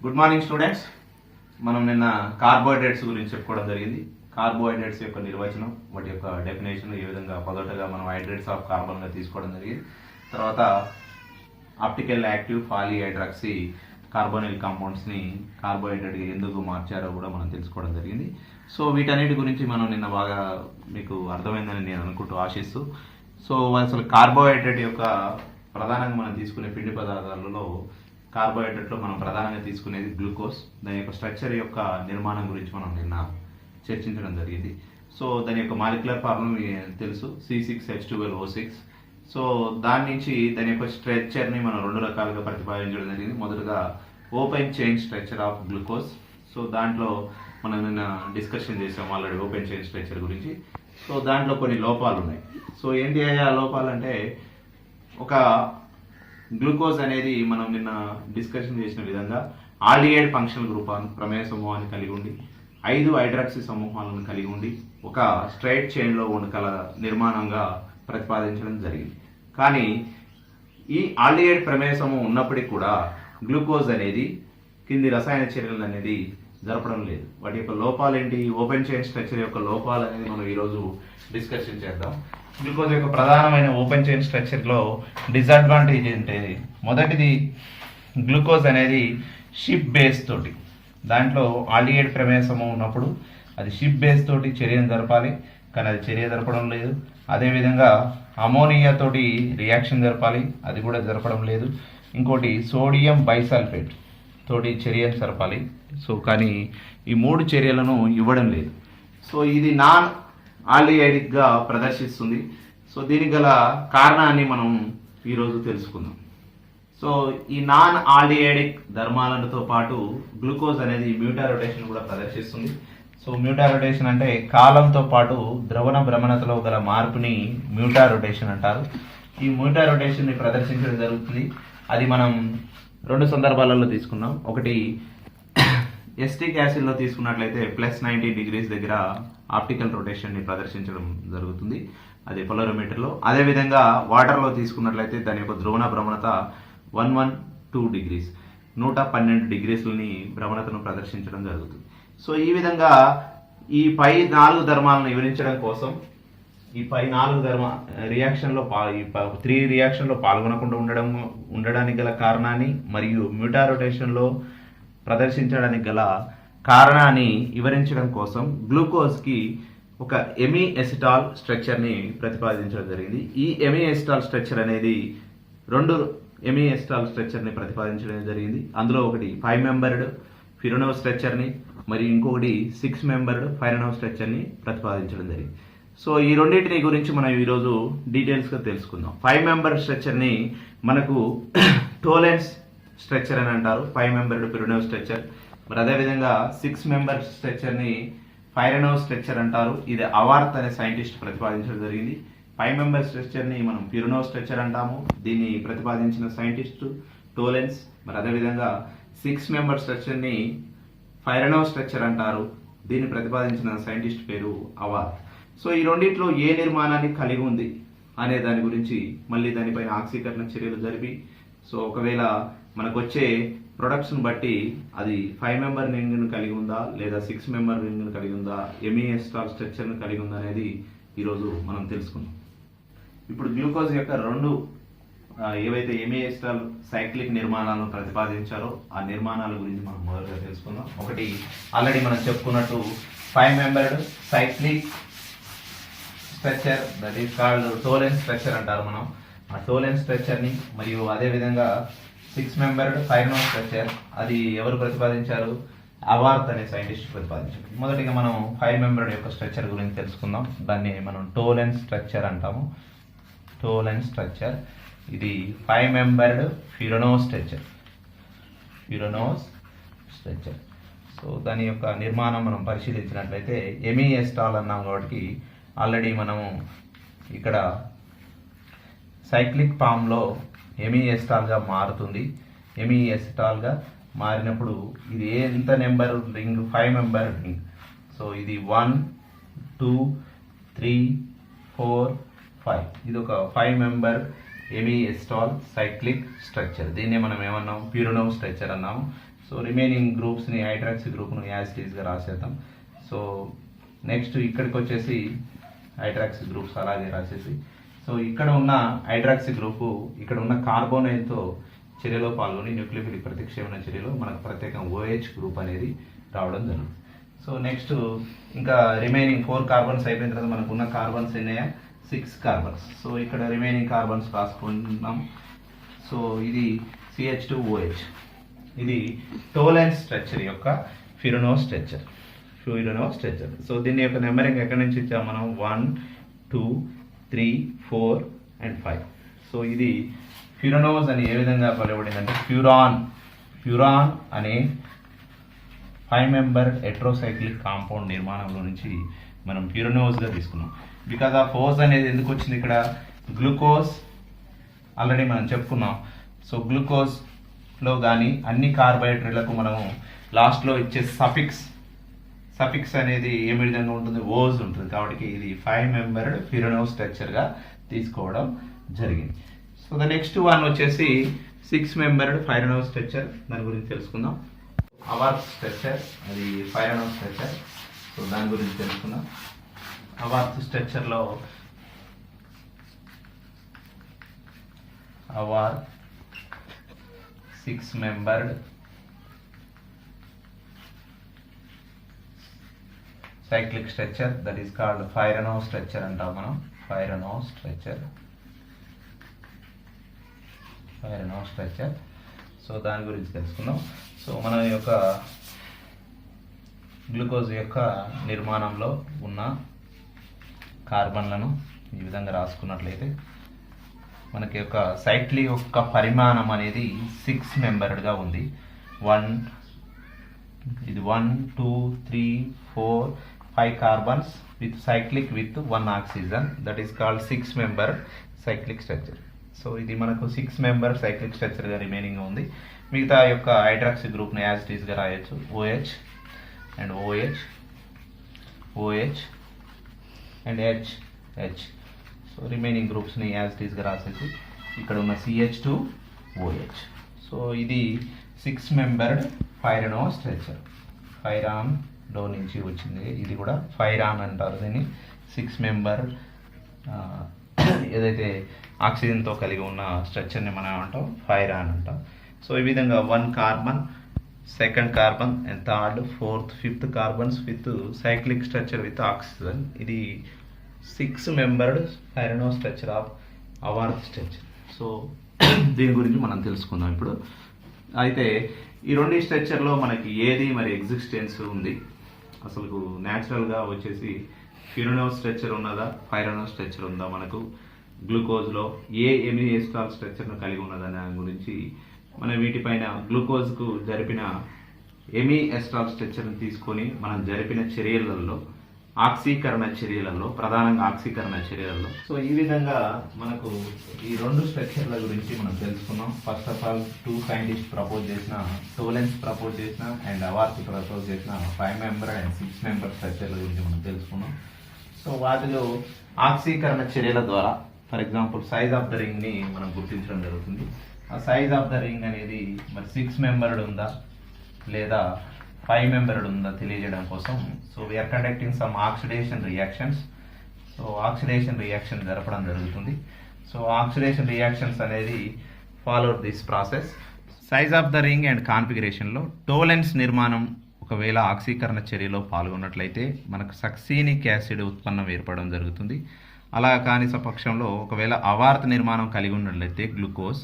Good morning students. మనం నిన్న carbohydrates గురించి చెప్పుకోవడం జరిగింది. కార్బోహైడ్రేట్స్ యొక్క నిర్వచనం, వాటి యొక్క డెఫినేషన్, ఏ విధంగా మొదటగా మనం హైడ్రేట్స్ ఆఫ్ కార్బన్గా తీసుకోవడం జరిగింది. తర్వాత ఆప్టికల్ యాక్టివ్ పాలీహైడ్రాక్సీ కార్బోనిల్ కాంపౌండ్స్ని కార్బోహైడ్రేట్గా ఎందుకు మార్చారో కూడా మనం తెలుసుకోవడం జరిగింది. సో వీటన్నిటి గురించి మనం నిన్న బాగా మీకు అర్థమైందని నేను అనుకుంటూ ఆశిస్తూ, సో అసలు కార్బోహైడ్రేట్ యొక్క ప్రధానంగా మనం తీసుకునే పిండి పదార్థాలలో కార్బోహైడ్రేట్లో మనం ప్రధానంగా తీసుకునేది గ్లూకోజ్. దాని యొక్క స్ట్రక్చర్ యొక్క నిర్మాణం గురించి మనం నిన్న చర్చించడం జరిగింది. సో దాని యొక్క మాలిక్యులర్ ఫార్ములా తెలుసు, C6H12O6. సో దాని నుంచి దాని యొక్క స్ట్రక్చర్ని మనం రెండు రకాలుగా ప్రతిపాదించడం జరిగింది. మొదటగా open chain structure of glucose. So దాంట్లో మనం నిన్న డిస్కషన్ చేసాం ఆల్రెడీ ఓపెన్ చైన్ స్ట్రక్చర్ గురించి. సో దాంట్లో కొన్ని లోపాలు ఉన్నాయి. సో ఏంటి ఆ లోపాలు అంటే, ఒక గ్లూకోజ్ అనేది మనం నిన్న డిస్కషన్ చేసిన విధంగా ఆల్డిహైడ్ ఫంక్షనల్ గ్రూప్ ప్రమేయ సమూహాన్ని కలిగి ఉండి 5 హైడ్రాక్సీ సమూహాలను కలిగి ఉండి ఒక స్ట్రైట్ చైన్లో ఉండగల నిర్మాణంగా ప్రతిపాదించడం జరిగింది. కానీ ఈ ఆల్డిహైడ్ ప్రమేయ సమూహం ఉన్నప్పటికీ కూడా గ్లూకోజ్ అనేది కింది రసాయన చర్యలు అనేది జరపడం లేదు. వాటి యొక్క లోపాలు ఏంటి, ఓపెన్ చైన్ స్ట్రక్చర్ యొక్క లోపాలు అనేది మనం ఈరోజు డిస్కషన్ చేద్దాం. గ్లూకోజ్ యొక్క ప్రధానమైన ఓపెన్ చైన్ స్ట్రక్చర్లో డిసడ్వాంటేజ్ ఏంటి, మొదటిది గ్లూకోజ్ అనేది షిప్ బేస్ తోటి, దాంట్లో ఆల్డిహైడ్ ప్రమేయ సమూహం ఉన్నప్పుడు అది షిప్ బేస్ తోటి చర్యను జరపాలి, కానీ అది చర్య జరపడం లేదు. అదేవిధంగా అమోనియా తోటి రియాక్షన్ జరపాలి, అది కూడా జరపడం లేదు. ఇంకోటి సోడియం బైసల్ఫేట్ తోటి చర్యను జరపాలి, సో కానీ ఈ 3 చర్యలను ఇవ్వడం లేదు. సో ఇది నాన్ ఆల్డిహైడిక్గా ప్రదర్శిస్తుంది. సో దీనికి గల కారణాన్ని మనం ఈరోజు తెలుసుకుందాం. సో ఈ నాన్ ఆల్డిహైడిక్ ధర్మాలతో పాటు గ్లూకోజ్ అనేది మ్యూటా రొటేషన్ కూడా ప్రదర్శిస్తుంది. సో మ్యూటా రొటేషన్ అంటే కాలంతో పాటు ద్రవణ భ్రమణతలో గల మార్పుని మ్యూటా రొటేషన్ అంటారు. ఈ మ్యూటా రొటేషన్ని ప్రదర్శించడం జరుగుతుంది. అది మనం 2 సందర్భాలలో తీసుకున్నాం. ఒకటి ఎస్టిక్ యాసిడ్లో తీసుకున్నట్లయితే +90 degrees దగ్గర ఆప్టికల్ రొటేషన్ని ప్రదర్శించడం జరుగుతుంది, అది పొలరోమీటర్లో. అదేవిధంగా వాటర్లో తీసుకున్నట్లయితే దాని యొక్క ధ్రువణ భ్రమణత 112 degrees 112 degreesలని భ్రమణతను ప్రదర్శించడం జరుగుతుంది. సో ఈ విధంగా ఈ పై 4 ధర్మాలను వివరించడం కోసం, ఈ పై 4 రియాక్షన్లో 3 రియాక్షన్లో పాల్గొనకుండా ఉండడానికి గల కారణాన్ని మరియు మ్యూటా రొటేషన్లో ప్రదర్శించడానికి గల కారణాన్ని వివరించడం కోసం గ్లూకోజ్కి ఒక ఎమిఎసిటాల్ స్ట్రక్చర్ని ప్రతిపాదించడం జరిగింది. ఈ ఎమిఎసిటాల్ స్ట్రక్చర్ అనేది 2 ఎమిఎసిటాల్ స్ట్రక్చర్ని ప్రతిపాదించడం జరిగింది. అందులో ఒకటి 5 మెంబర్డ్ ఫిరోనోవ్ స్ట్రక్చర్ని మరియు ఇంకొకటి 6 మెంబర్డ్ ఫైరనోవ్ స్ట్రక్చర్ని ప్రతిపాదించడం జరిగింది. సో ఈ రెండింటిని గురించి మనం ఈరోజు డీటెయిల్స్గా తెలుసుకుందాం. 5 మెంబర్ స్ట్రక్చర్ని మనకు టోలెన్స్ స్ట్రక్చర్ అని అంటారు, 5 మెంబర్డ్ ఫిరోనోవ్ స్ట్రక్చర్. మరి అదేవిధంగా 6 మెంబర్ స్ట్రక్చర్ని ఫైరనోవ్ స్ట్రక్చర్ అంటారు. ఇది అవార్త్ అనే సైంటిస్ట్ ప్రతిపాదించడం జరిగింది. 5 మెంబర్ స్ట్రక్చర్ని మనం ఫిరోనోవ్ స్ట్రక్చర్ అంటాము, దీన్ని ప్రతిపాదించిన సైంటిస్ట్ టోలెన్స్. మరి అదేవిధంగా 6 మెంబర్ స్ట్రక్చర్ని ఫైరనోవ్ స్ట్రక్చర్ అంటారు, దీన్ని ప్రతిపాదించిన సైంటిస్ట్ పేరు అవార్త్. సో ఈ రెండింటిలో ఏ నిర్మాణాన్ని కలిగి ఉంది అనే దాని గురించి, మళ్ళీ దానిపైన ఆక్సీకరణ చర్యలు జరిపి, సో ఒకవేళ మనకు వచ్చే ప్రొడక్ట్స్ని బట్టి అది 5 మెంబర్ రింగ్ను కలిగి ఉందా లేదా 6 మెంబర్ రింగ్ను కలిగి ఉందా, ఎమిఎసిటాల్ స్ట్రక్చర్ను కలిగి ఉందా అనేది ఈరోజు మనం తెలుసుకుందాం. ఇప్పుడు గ్లూకోజ్ యొక్క 2 ఏవైతే ఎమిఎసిటాల్ సైక్లిక్ నిర్మాణాలను ప్రతిపాదించారో ఆ నిర్మాణాల గురించి మనం మొదలుగా తెలుసుకుందాం. ఒకటి ఆల్రెడీ మనం చెప్పుకున్నట్టు 5 membered cyclic structure, that is called టోలెన్స్ structure అంటారు మనం. ఆ టోలెన్స్ స్ట్రక్చర్ని మరియు అదేవిధంగా 6 మెంబర్డ్ ఫైరనోవ్ స్ట్రక్చర్, అది ఎవరు ప్రతిపాదించారు, అవార్త్ అనే సైంటిస్ట్ ప్రతిపాదించారు. మొదటిగా మనం 5 మెంబర్డ్ యొక్క స్ట్రక్చర్ గురించి తెలుసుకుందాం. దాన్ని మనం టోలెన్స్ స్ట్రక్చర్ అంటాము. టోలెన్స్ స్ట్రక్చర్ ఇది 5 మెంబర్డ్ ఫిరోనోవ్ స్ట్రక్చర్. సో దాని యొక్క నిర్మాణం మనం పరిశీలించినట్లయితే ఎమిఎసిటాల్ అన్నాం కాబట్టి ఆల్రెడీ మనము ఇక్కడ సైక్లిక్ ఫామ్లో ఎమిఎసిటాల్గా మారుతుంది. ఎమిఎసిటాల్గా మారినప్పుడు ఇది ఎంత number ring, 5 member ring. So ఇది 1 2 3 4 5, ఇది ఒక 5 మెంబర్ ఎమిఎసిటాల్ సైక్లిక్ స్ట్రక్చర్. దీన్నే మనం ఏమన్నాం, ప్యూరనోవ్ స్ట్రక్చర్ అన్నాము. సో రిమైనింగ్ గ్రూప్స్ని హైడ్రాక్సీ గ్రూప్ను యాజ్ ఇట్ ఈస్గా రాసేద్దాం. సో నెక్స్ట్ ఇక్కడికి వచ్చేసి హైడ్రాక్సీ గ్రూప్స్ అలాగే రాసేసి, సో ఇక్కడ ఉన్న హైడ్రాక్సీ గ్రూపు ఇక్కడ ఉన్న కార్బోనైల్తో చర్యలో పాల్గొని న్యూక్లియోఫిలిక్ ప్రతిక్షేపణ చర్యలో మనకు ప్రత్యేకంగా OH గ్రూప్ అనేది రావడం జరుగుతుంది. సో నెక్స్ట్ ఇంకా రిమైనింగ్ 4 కార్బన్స్ అయిపోయిన తర్వాత మనకు ఉన్న కార్బన్స్ ఎన్నయ్యా 6 కార్బన్స్. సో ఇక్కడ రిమైనింగ్ కార్బన్స్ రాసుకుంటున్నాం. సో ఇది CH2OH, ఇది టోలెన్స్ స్ట్రక్చర్ యొక్క ఫ్యూరనో స్ట్రక్చర్. సో దీని యొక్క నెంబరింగ్ ఎక్కడి నుంచి ఇచ్చాము మనం 1 2 3 4 and 5. సో ఇది ఫ్యూరనోస్ అని ఏ విధంగా పిలువబడింది అంటే ఫ్యూరాన్ అనే 5 మెంబర్ హెట్రోసైక్లిక్ కాంపౌండ్ నిర్మాణంలో నుంచి మనం ఫ్యూరనోస్గా తీసుకున్నాం. బికాజ్ ఆఫ్ ఓస్ అనేది ఎందుకు వచ్చింది ఇక్కడ, గ్లూకోజ్ ఆల్రెడీ మనం చెప్పుకున్నాం. సో గ్లూకోజ్లో కానీ అన్ని కార్బోహైడ్రేట్లకు మనము లాస్ట్లో ఇచ్చే సఫిక్స్ అనేది ఏ విధంగా ఉంటుంది, ఓజ్ ఉంటుంది. కాబట్టి ఇది 5 మెంబర్డ్ ఫ్యూరనో స్ట్రక్చర్గా తీసుకోవడం జరిగింది. సో ద నెక్స్ట్ వన్ వచ్చేసి 6 మెంబర్డ్ ఫైరనో స్ట్రక్చర్. దాని గురించి తెలుసుకుందాం. అవార్త్ స్ట్రక్చర్, అది ఫైరనో స్ట్రక్చర్. సో దాని గురించి తెలుసుకుందాం. అవార్త్ స్ట్రక్చర్లో Haworth 6 membered cyclic structure, that is called pyranose structure అంటాం మనం. ఫైరనో స్ట్రక్చర్. సో దాని గురించి తెలుసుకుందాం. సో మన యొక్క గ్లూకోజ్ యొక్క నిర్మాణంలో ఉన్న కార్బన్లను ఈ విధంగా రాసుకున్నట్లయితే మనకి యొక్క సైక్లిక్ యొక్క పరిమాణం అనేది 6 మెంబర్డ్గా ఉంది. 1 2 3 4 5 carbons with cyclic with 1 oxygen, that is called 6 member cyclic structure. So ఇది మనకు 6 మెంబర్ సైక్లిక్ స్ట్రక్చర్గా రిమైనింగ్ ఉంది. మిగతా యొక్క హైడ్రాక్సీ గ్రూప్ని యాజ్ ఇట్ ఈస్గా రాయొచ్చు. OH and OH and H. So remaining గ్రూప్స్ని యాజ్ ఇట్ ఈస్గా రాసేసి ఇక్కడ ఉన్న CH2OH. సో ఇది 6 మెంబర్డ్ ఫైరనో స్ట్రక్చర్. ఫైరాన్లో నుంచి వచ్చింది. ఇది కూడా ఫైరాన్ అంటారు దీన్ని. 6 మెంబర్ ఏదైతే ఆక్సిజన్తో కలిగి ఉన్న స్ట్రక్చర్ని మనం అంటాం ఫైరాన్ అంటాం. సో ఈ విధంగా 1 carbon, 2nd carbon and 3rd 4th 5th carbons with cyclic structure with oxygen. ఇది 6 membered pyranose structure of Haworth structure. So దీని గురించి మనం తెలుసుకుందాం ఇప్పుడు. అయితే ఈ రెండు స్ట్రక్చర్లో మనకి ఏది మరి ఎగ్జిస్టెన్స్ ఉంది, అసలు న్యాచురల్గా వచ్చేసి ఫ్యూరనో స్ట్రక్చర్ ఉన్నదా, ఫైరనో స్ట్రక్చర్ ఉందా, మనకు గ్లూకోజ్లో ఏ ఎమిఎస్టాల్ స్ట్రక్చర్ను కలిగి ఉన్నదనే దాని గురించి మనం వీటిపైన గ్లూకోజ్కు జరిపిన ఎమిఎస్టాల్ స్ట్రక్చర్ని తీసుకొని మనం జరిపిన చర్యలలో ప్రధానంగా ఆక్సీకరణ చర్యలలో. సో ఈ విధంగా మనకు ఈ రెండు స్ట్రక్చర్ల గురించి మనం తెలుసుకున్నాం. First of all 2 scientist propose చేసిన, టోలెన్స్ ప్రపోజ్ చేసిన అండ్ అవార్త్ ప్రపోజ్ చేసిన 5 మెంబర్ అండ్ 6 మెంబర్ స్ట్రక్చర్ల గురించి మనం తెలుసుకున్నాం. సో వాటిలో ఆక్సీకరణ చర్యల ద్వారా for example size of the రింగ్ని మనం గుర్తించడం జరుగుతుంది. ఆ సైజ్ ఆఫ్ ద రింగ్ అనేది మరి 6 మెంబర్డ్ ఉందా లేదా 5 మెంబర్డ్ ఉందా తెలియజేయడం కోసం so we're conducting some oxidation reactions. So oxidation reaction జరపడం జరుగుతుంది. సో ఆక్సిడేషన్ రియాక్షన్స్ అనేది follow this process. Size of the ring and కాన్ఫిగరేషన్లో టోలెన్స్ నిర్మాణం ఒకవేళ ఆక్సీకరణ చర్యలో పాల్గొన్నట్లయితే మనకు సక్సీనిక్ యాసిడ్ ఉత్పన్నం ఏర్పడడం జరుగుతుంది. అలా కాని పక్షంలో ఒకవేళ అవార్త నిర్మాణం కలిగి ఉన్నట్లయితే గ్లూకోజ్,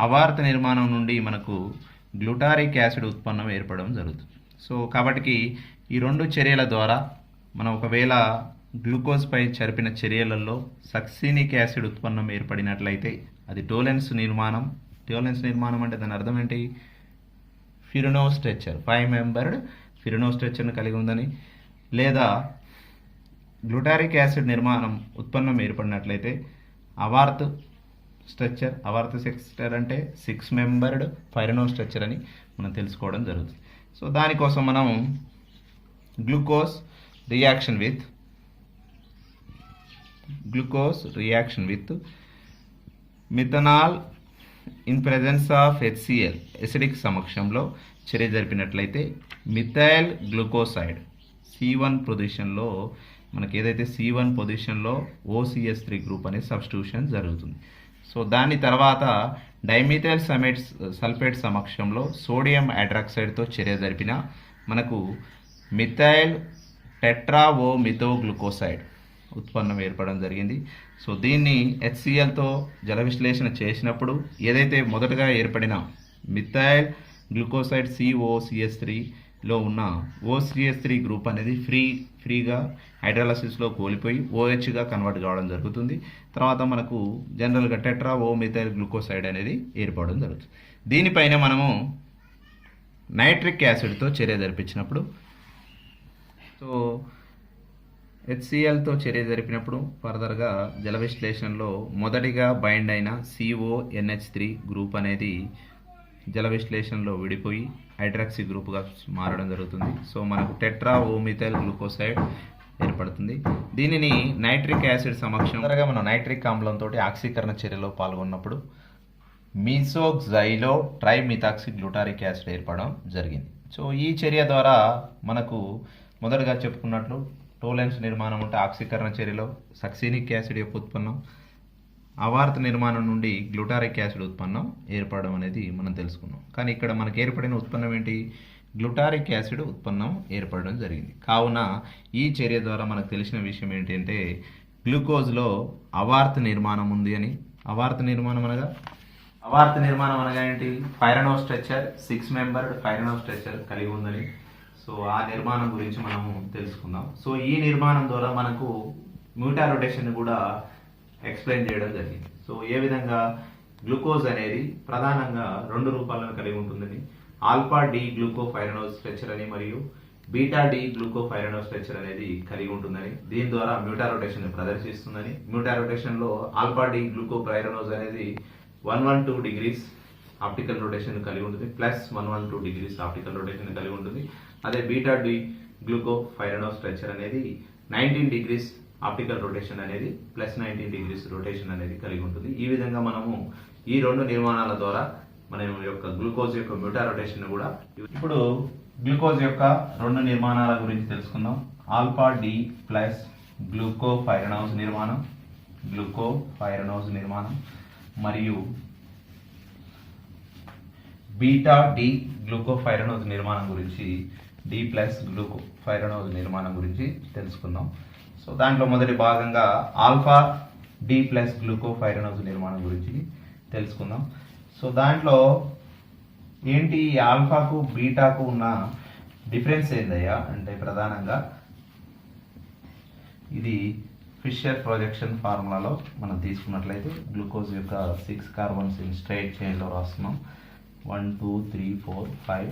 అవార్త నిర్మాణం నుండి మనకు గ్లూటారిక్ యాసిడ్ ఉత్పన్నం ఏర్పడడం జరుగుతుంది. సో కాబట్టి ఈ రెండు చర్యల ద్వారా మనం ఒకవేళ గ్లూకోజ్ పై జరిపిన చర్యలలో సక్సీనిక్ యాసిడ్ ఉత్పన్నం ఏర్పడినట్లయితే అది టోలెన్స్ నిర్మాణం. టోలెన్స్ నిర్మాణం అంటే దాని అర్థం ఏంటి? ఫ్యూరనో స్ట్రక్చర్, 5 మెంబర్డ్ ఫ్యూరనో స్ట్రక్చర్ను కలిగి ఉందని, లేదా గ్లూటారిక్ యాసిడ్ నిర్మాణం ఉత్పన్నం ఏర్పడినట్లయితే అవార్త్ స్ట్రక్చర్. అవార్త్ స్ట్రక్చర్ అంటే 6 మెంబర్డ్ ఫైరనో స్ట్రక్చర్ అని మనం తెలుసుకోవడం జరుగుతుంది. సో దానికోసం మనం glucose reaction with methanol in presence of HCl acidic సమక్షంలో చర్య జరిపినట్లయితే మిథైల్ గ్లూకోసైడ్ C1 పొజిషన్లో మనకి ఏదైతే C1 పొజిషన్లో OCH3 గ్రూప్ అనే సబ్స్టిట్యూషన్ జరుగుతుంది. సో దాని తర్వాత డైమిథైల్ సల్ఫేట్ సమక్షంలో సోడియం హైడ్రాక్సైడ్తో చర్య జరిపిన మనకు మిథైల్ టెట్రాఓమిథోగ్లూకోసైడ్ ఉత్పన్నం ఏర్పడడం జరిగింది. సో దీన్ని HClతో జల విశ్లేషణ చేసినప్పుడు ఏదైతే మొదటగా ఏర్పడిన మిథైల్ గ్లూకోసైడ్ COCH3లో ఉన్న OCH3 గ్రూప్ అనేది ఫ్రీగా హైడ్రాలసిస్లో కోల్పోయి OHగా కన్వర్ట్ కావడం జరుగుతుంది. తర్వాత మనకు జనరల్గా టెట్రాఓమిథైల్ గ్లూకోసైడ్ అనేది ఏర్పడడం జరుగుతుంది. దీనిపైన మనము నైట్రిక్ యాసిడ్తో చర్య జరిపించినప్పుడు సో HClతో చర్య జరిపినప్పుడు ఫర్దర్గా జల విశ్లేషణలో మొదటిగా బైండ్ అయిన CONH3 గ్రూప్ అనేది జల విశ్లేషణలో విడిపోయి హైడ్రాక్సీ గ్రూప్గా మారడం జరుగుతుంది. సో మనకు టెట్రాఓమిథైల్ గ్లూకోసైడ్ ఏర్పడుతుంది. దీనిని నైట్రిక్ యాసిడ్ సమక్షం ఫర్దర్గా మనం నైట్రిక్ ఆమ్లంతో ఆక్సీకరణ చర్యలో పాల్గొన్నప్పుడు మీసోక్సైలో ట్రైమిథాక్సీ గ్లూటారిక్ యాసిడ్ ఏర్పడడం జరిగింది. సో ఈ చర్య ద్వారా మనకు మొదటగా చెప్పుకున్నట్లు టోలెన్స్ నిర్మాణం ఉంటే ఆక్సీకరణ చర్యలో సక్సీనిక్ యాసిడ్ యొక్క ఉత్పన్నం, అవార్త నిర్మాణం నుండి గ్లూటారిక్ యాసిడ్ ఉత్పన్నం ఏర్పడడం అనేది మనం తెలుసుకున్నాం. కానీ ఇక్కడ మనకు ఏర్పడిన ఉత్పన్నం ఏంటి? గ్లూటారిక్ యాసిడ్ ఉత్పన్నం ఏర్పడడం జరిగింది. కావున ఈ చర్య ద్వారా మనకు తెలిసిన విషయం ఏంటంటే గ్లూకోజ్లో అవార్త నిర్మాణం ఉంది అని. అవార్త నిర్మాణం అనగా ఏంటి? పైరనో స్ట్రక్చర్ 6 మెంబర్డ్ పైరనో స్ట్రక్చర్ కలిగి ఉందని. సో ఆ నిర్మాణం గురించి మనము తెలుసుకుందాం. సో ఈ నిర్మాణం ద్వారా మనకు మ్యూటా రొటేషన్ కూడా ఎక్స్ప్లెయిన్ చేయడం జరిగింది. సో ఏ విధంగా గ్లూకోజ్ అనేది ప్రధానంగా 2 రూపాలను కలిగి ఉంటుందని, ఆల్ఫా డి గ్లూకోఫైరనోజ్ స్ట్రక్చర్ అని మరియు బీటా డి గ్లూకోఫైరనోజ్ స్ట్రక్చర్ అనేది కలిగి ఉంటుందని, దీని ద్వారా మ్యూటా రొటేషన్ ప్రదర్శిస్తుందని. మ్యూటా రొటేషన్లో ఆల్ఫా డి గ్లూకోఫైరనోజ్ అనేది 112 డిగ్రీస్ ఆప్టికల్ రొటేషన్ కలిగి ఉంటుంది, ప్లస్ 112 డిగ్రీస్ ఆప్టికల్ రొటేషన్ కలిగి ఉంటుంది. అదే బీటా డి గ్లూకోఫైరనోజ్ స్ట్రక్చర్ అనేది 19 డిగ్రీస్ ఆప్టికల్ రొటేషన్ అనేది ప్లస్ 19 డిగ్రీస్ రొటేషన్ అనేది కలిగి ఉంటుంది. ఈ విధంగా మనము ఈ 2 నిర్మాణాల ద్వారా మన యొక్క గ్లూకోజ్ యొక్క మ్యూటా రొటేషన్ కూడా. ఇప్పుడు గ్లూకోజ్ యొక్క 2 నిర్మాణాల గురించి తెలుసుకుందాం. ఆల్ఫా డి ప్లస్ గ్లూకోఫైరనోజ్ నిర్మాణం మరియు బీటా డి గ్లూకోఫైరనోజ్ నిర్మాణం గురించి, డి ప్లస్ గ్లూకోఫైరనోజ్ నిర్మాణం గురించి తెలుసుకుందాం. సో దాంట్లో మొదటి భాగంగా ఆల్ఫా డి ప్లస్ గ్లూకోఫైరనోజ్ నిర్మాణం గురించి తెలుసుకుందాం. సో దాంట్లో ఏంటి ఆల్ఫాకు బీటాకు ఉన్న డిఫరెన్స్ ఏందయ్యా అంటే ప్రధానంగా ఇది ఫిషర్ ప్రొజెక్షన్ ఫార్ములాలో మనం తీసుకున్నట్లయితే గ్లూకోజ్ యొక్క 6 కార్బన్స్ ఇన్ స్ట్రైట్ చైన్లో రాస్తున్నాం. 1 2 3 4 5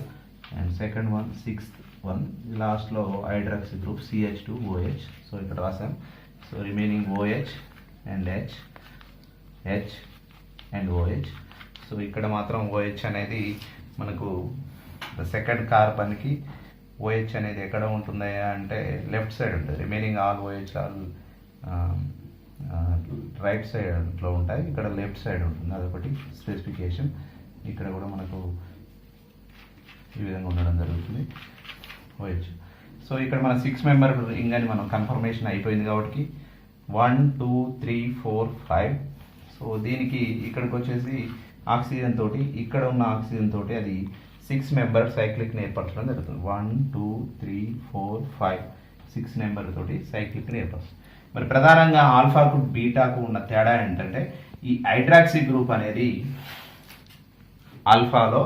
and second one 6th one లాస్ట్లో హైడ్రాక్సీ గ్రూప్ CH2OH. సో ఇక్కడ రాసాం. So remaining OH and H and OH. So ఇక్కడ మాత్రం OH అనేది మనకు సెకండ్ కార్బన్కి OH అనేది ఎక్కడ ఉంటుందా అంటే లెఫ్ట్ సైడ్ ఉంటుంది. Remaining all OH all right సైడ్లో ఉంటాయి, ఇక్కడ లెఫ్ట్ సైడ్ ఉంటుంది. అదొకటి స్పెసిఫికేషన్. ఇక్కడ కూడా మనకు ఈ విధంగా ఉండడం జరుగుతుంది OH. సో ఇక్కడ మన 6 మెంబర్ రింగ్ అని మనం కన్ఫర్మేషన్ అయిపోయింది కాబట్టి 1 2 3 4 5. సో దీనికి ఇక్కడికి వచ్చేసి ఆక్సిజన్ తోటి, ఇక్కడ ఉన్న ఆక్సిజన్ తోటి అది 6 మెంబర్ సైక్లిక్ని ఏర్పరచడం జరుగుతుంది. 1 2 3 4 5 6 నెంబర్ తోటి సైక్లిక్ని ఏర్పరుస్తుంది. మరి ప్రధానంగా ఆల్ఫాకు బీటాకు ఉన్న తేడా ఏంటంటే ఈ హైడ్రాక్సీ గ్రూప్ అనేది ఆల్ఫాలో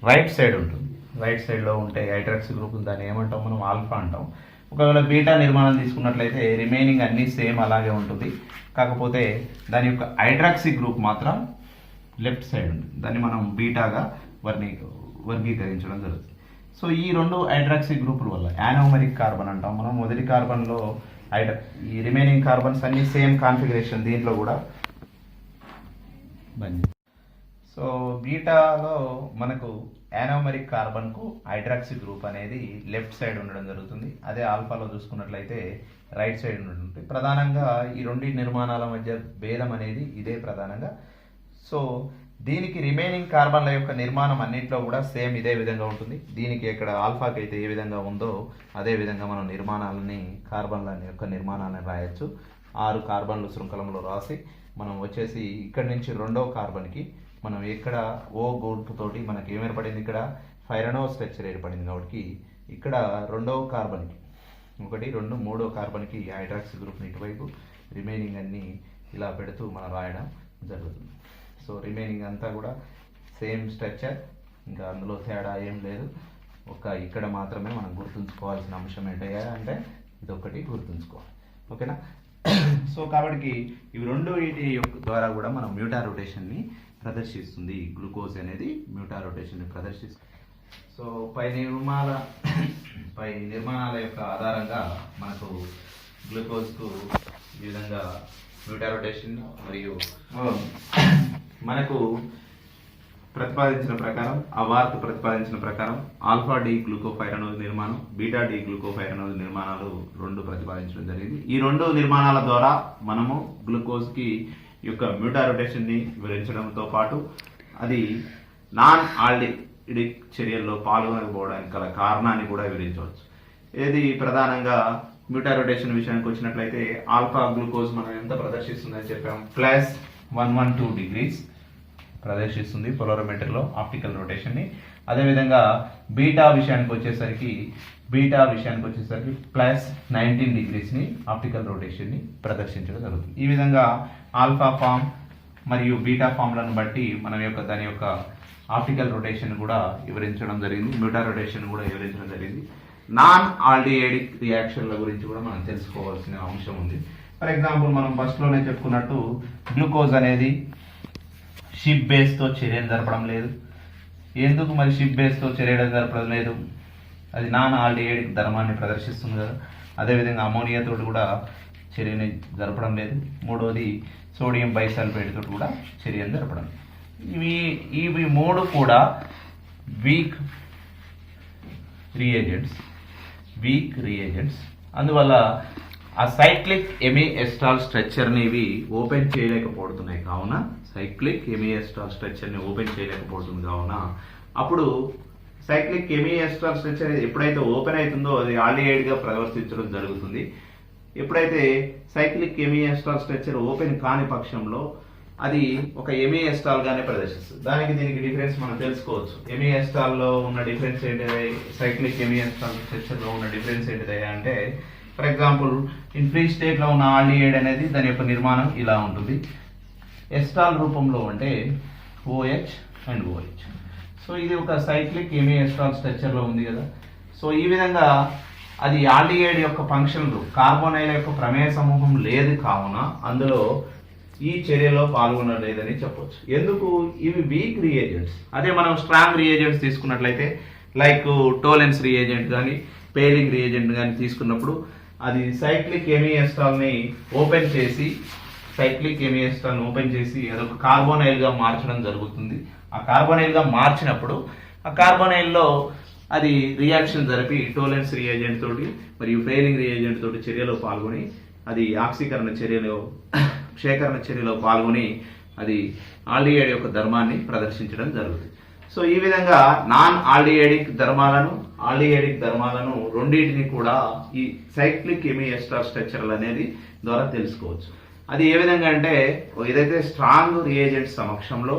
రైట్ సైడ్ ఉంటుంది. రైట్ సైడ్లో ఉంటే హైడ్రాక్సీ గ్రూప్ దాన్ని ఏమంటాం మనం? ఆల్ఫా అంటాం. ఒకవేళ బీటా నిర్మాణం తీసుకున్నట్లయితే రిమైనింగ్ అన్నీ సేమ్ అలాగే ఉంటుంది, కాకపోతే దాని యొక్క హైడ్రాక్సీ గ్రూప్ మాత్రం లెఫ్ట్ సైడ్ ఉంటుంది. దాన్ని మనం బీటాగా వర్గీకరించడం జరుగుతుంది. సో ఈ 2 హైడ్రాక్సీ గ్రూపుల వల్ల యానోమరిక్ కార్బన్ అంటాం మనం. మొదటి కార్బన్లో ఈ రిమైనింగ్ కార్బన్స్ అన్ని సేమ్ కాన్ఫిగరేషన్, దీంట్లో కూడా సో బీటాలో మనకు యానోమరిక్ కార్బన్కు హైడ్రాక్సీ గ్రూప్ అనేది లెఫ్ట్ సైడ్ ఉండడం జరుగుతుంది. అదే ఆల్ఫాలో చూసుకున్నట్లయితే రైట్ సైడ్ ఉంటుంది. ప్రధానంగా ఈ 2 నిర్మాణాల మధ్య భేదం అనేది ఇదే ప్రధానంగా. సో దీనికి రిమైనింగ్ కార్బన్ల యొక్క నిర్మాణం అన్నింటిలో కూడా సేమ్ ఇదే విధంగా ఉంటుంది. దీనికి ఇక్కడ ఆల్ఫాకి అయితే ఏ విధంగా ఉందో అదే విధంగా మనం నిర్మాణాలని కార్బన్ల యొక్క నిర్మాణాన్ని రాయొచ్చు. 6 కార్బన్లు శృంఖలంలో రాసి మనం వచ్చేసి ఇక్కడి నుంచి రెండవ కార్బన్కి మనం ఇక్కడ ఓ గ్రూప్ తోటి మనకి ఏం ఏర్పడింది, ఇక్కడ ఫైరనో స్ట్రక్చర్ ఏర్పడింది. కాబట్టి ఇక్కడ రెండవ కార్బన్కి 1 2 3వ కార్బన్కి హైడ్రాక్సీ గ్రూప్ని ఇటువైపు, రిమైనింగ్ అన్నీ ఇలా పెడుతూ మనం రాయడం జరుగుతుంది. సో రిమైనింగ్ అంతా కూడా సేమ్ స్ట్రక్చర్, ఇంకా అందులో తేడా ఏం లేదు. ఇక్కడ మాత్రమే మనం గుర్తుంచుకోవాల్సిన అంశం ఏంటయ్యా అంటే ఇదొకటి గుర్తుంచుకోవాలి. ఓకేనా? సో కాబట్టి ఇవి రెండు వీటి ద్వారా కూడా మనం మ్యూటా రొటేషన్ని ప్రదర్శిస్తుంది. గ్లూకోజ్ అనేది మ్యూటా రొటేషన్ని ప్రదర్శిస్తుంది. సో పై నిర్మాణాల యొక్క ఆధారంగా మనకు గ్లూకోజ్కు ఈ విధంగా మ్యూటా రొటేషన్ మరియు మనకు ప్రతిపాదించిన ప్రకారం అవార్త్ ప్రతిపాదించిన ప్రకారం ఆల్ఫా డి గ్లూకోఫైరనోజ్ నిర్మాణం, బీటా డి గ్లూకోఫైరనోజ్ నిర్మాణాలు రెండు ప్రతిపాదించడం జరిగింది. ఈ రెండు నిర్మాణాల ద్వారా మనము గ్లూకోజ్కి యొక్క మ్యూటా రొటేషన్ని వివరించడంతో పాటు అది నాన్ ఆల్డిహిడిక్ చర్యల్లో పాల్గొనకపోవడానికి గల కారణాన్ని కూడా వివరించవచ్చు. ఏది ప్రధానంగా మ్యూటా రొటేషన్ విషయానికి వచ్చినట్లయితే ఆల్ఫా గ్లూకోజ్ మనం ఎంత ప్రదర్శిస్తుందని చెప్పాము, +112 degrees ప్రదర్శిస్తుంది పొలరోమీటర్లో ఆప్టికల్ రొటేషన్ని. అదేవిధంగా బీటా విషయానికి వచ్చేసరికి +19 degreesని ఆప్టికల్ రొటేషన్ని ప్రదర్శించడం జరుగుతుంది. ఈ విధంగా ఆల్ఫా ఫామ్ మరియు బీటా ఫామ్లను బట్టి దాని యొక్క ఆప్టికల్ రొటేషన్ కూడా వివరించడం జరిగింది, మ్యూటా రొటేషన్ కూడా వివరించడం జరిగింది. నాన్ ఆల్డిహైడిక్ రియాక్షన్ల గురించి కూడా మనం తెలుసుకోవాల్సిన అంశం ఉంది. ఫర్ ఎగ్జాంపుల్ మనం ఫస్ట్లోనే చెప్పుకున్నట్టు గ్లూకోజ్ అనేది షిప్ బేస్తో చర్యను జరపడం లేదు. ఎందుకు మరి షిప్ బేస్తో చర్యను జరపడం లేదు? అది నాన్ ఆల్డిహైడిక్ ధర్మాన్ని ప్రదర్శిస్తుంది కదా. అదేవిధంగా అమోనియాతో కూడా చర్యని జరపడం లేదు. మూడోది సోడియం బైసల్ఫేట్ తోటి కూడా చర్యను జరపడం. ఇవి మూడు కూడా వీక్ రియేజెంట్స్. అందువల్ల ఆ సైక్లిక్ ఎమిఎస్టాల్ స్ట్రక్చర్ని ఇవి ఓపెన్ చేయలేకపోతున్నాయి. కావున అప్పుడు సైక్లిక్ ఎమిఎస్టాల్ స్ట్రక్చర్ ఎప్పుడైతే ఓపెన్ అవుతుందో అది ఆల్డిహైడ్గా ప్రవర్తించడం జరుగుతుంది. ఎప్పుడైతే సైక్లిక్ ఎమిఎస్టాల్ స్ట్రక్చర్ ఓపెన్ కాని పక్షంలో అది ఒక ఎమిఎస్టాల్ గానే ప్రదర్శిస్తుంది. దీనికి డిఫరెన్స్ మనం తెలుసుకోవచ్చు. ఎమిఎస్టాల్లో ఉన్న డిఫరెన్స్ ఏంటిది, సైక్లిక్ ఎమిఎస్టాల్ స్ట్రక్చర్లో ఉన్న డిఫరెన్స్ ఏంటిది అంటే, ఫర్ ఎగ్జాంపుల్ ఇన్ ఫ్రీ స్టేట్లో ఉన్న ఆల్డిహైడ్ అనేది దాని యొక్క నిర్మాణం ఇలా ఉంటుంది. ఎస్టాల్ రూపంలో అంటే OH అండ్ OH. సో ఇది ఒక సైక్లిక్ ఎమిఎస్టాల్ స్ట్రక్చర్లో ఉంది కదా. సో ఈ విధంగా అది ఆల్డిహైడ్ యొక్క ఫంక్షన్ గ్రూప్, కార్బోనైల్ యొక్క ప్రమేయ సమూహం లేదు. కావున అందులో ఈ చర్యలో పాల్గొనలేదని చెప్పొచ్చు. ఎందుకు? ఇవి వీక్ రియేజెంట్స్. అదే మనం స్ట్రాంగ్ రియేజెంట్స్ తీసుకున్నట్లయితే లైక్ టోలెన్స్ రియేజెంట్ కానీ పేలింగ్ రియేజెంట్ కానీ తీసుకున్నప్పుడు అది సైక్లిక్ ఎమిఎస్టాల్ని ఓపెన్ చేసి అదొక కార్బోనైల్గా మార్చడం జరుగుతుంది. ఆ కార్బోనైల్గా మార్చినప్పుడు ఆ కార్బోనైల్లో అది రియాక్షన్ జరిపి టోలెన్స్ రియేజెంట్ తోటి మరియు ఫెయిలింగ్ రియేజెంట్ తోటి చర్యలో పాల్గొని అది క్షేకరణ చర్యలో పాల్గొని అది ఆల్డిహైడ్ యొక్క ధర్మాన్ని ప్రదర్శించడం జరుగుతుంది. సో ఈ విధంగా నాన్ ఆల్డిహైడిక్ ధర్మాలను రెండింటిని కూడా ఈ సైక్లిక్ ఎమిఎస్టాల్ స్ట్రక్చర్లు అనేది ద్వారా తెలుసుకోవచ్చు. అది ఏ విధంగా అంటే, ఏదైతే స్ట్రాంగ్ రియేజెంట్స్ సమక్షంలో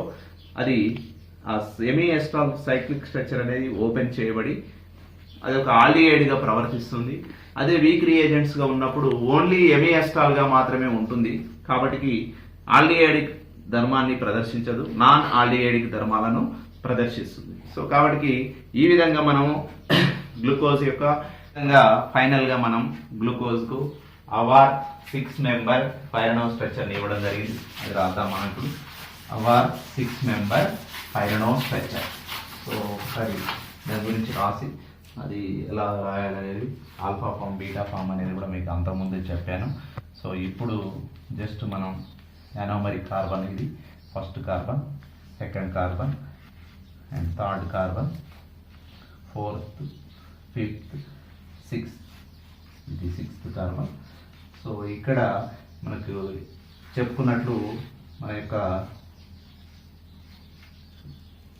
అది ఆ ఎమిఎస్టాల్ సైక్లిక్ స్ట్రక్చర్ అనేది ఓపెన్ చేయబడి అది ఒక ఆల్డిహైడ్గా ప్రవర్తిస్తుంది. అదే వీక్ రియేజెంట్స్గా ఉన్నప్పుడు ఓన్లీ ఎమిఎస్టాల్గా మాత్రమే ఉంటుంది. కాబట్టి ఆల్డిహైడిక్ ధర్మాన్ని ప్రదర్శించదు, నాన్ ఆల్డిహైడిక్ ధర్మాలను ప్రదర్శిస్తుంది. సో కాబట్టి ఈ విధంగా మనము గ్లూకోజ్ యొక్క ఫైనల్గా మనం గ్లూకోజ్కు అవార్ 6 మెంబర్ పైరనో స్ట్రక్చర్ని ఇవ్వడం జరిగింది. అది రాద్దాం మనకు. అవార్ 6 మెంబర్ పైరనో స్ట్రక్చర్. సో ఒకసారి దాని గురించి రాసి అది ఎలా రాయాలనేది, ఆల్ఫా ఫామ్ బీటా ఫామ్ అనేది కూడా మీకు అంతకుముందే చెప్పాను. సో ఇప్పుడు జస్ట్ మనం యానోమరిక్ కార్బన్, ఇది first carbon, second carbon and third carbon, 4th 5th 6th, ఇది 6th కార్బన్. సో ఇక్కడ మనకు చెప్పుకున్నట్లు మన యొక్క